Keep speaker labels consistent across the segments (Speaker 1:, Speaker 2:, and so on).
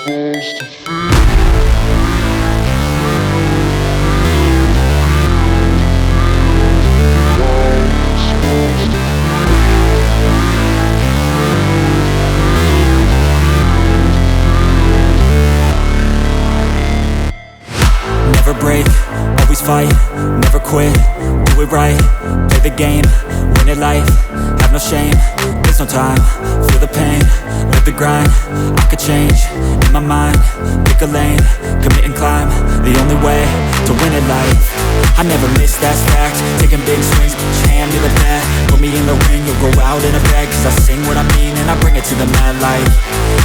Speaker 1: Never break, always fight, never quit, do it right, play the game, win it life, have no shame, there's no time, feel the pain, live the grind, I could change, in my mind, pick a lane, commit and climb, the only way to win it life. I never miss, that's fact, taking big swings, put your hand to the bat, put me in the ring, you'll go out in a bag, cause I sing what I mean and I bring it to the mad light.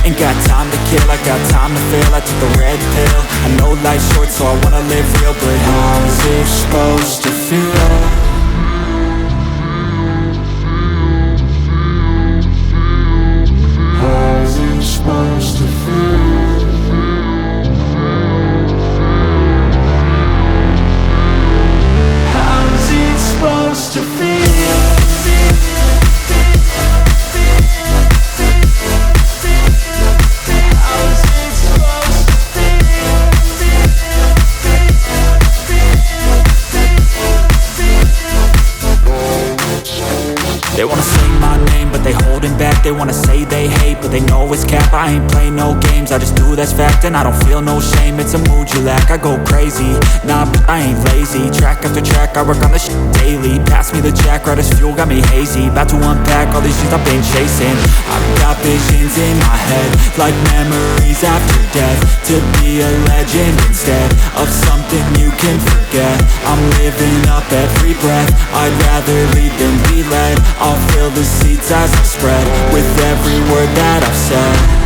Speaker 1: Ain't got time to kill, I got time to feel, I took the red pill, I know life's short so I wanna live real, but how's it supposed to feel? How's it supposed to feel? How's it supposed to feel? They wanna say my name, but they holding back. They wanna say they hate, but they know it's cap. I ain't play no games, I just do that's fact. And I don't feel no shame, it's a mood you lack. I go crazy, nah, but I ain't lazy. Track after track, I work on this shit daily. Pass me the jack, right as fuel, got me hazy. About to unpack all these things I've been chasing. I've got visions in my head, like memories after death. To be a legend instead of something you can forget. I'm living up every breath, I'd rather lead than be led. I'll fill the seats as I spread with every word that I've said.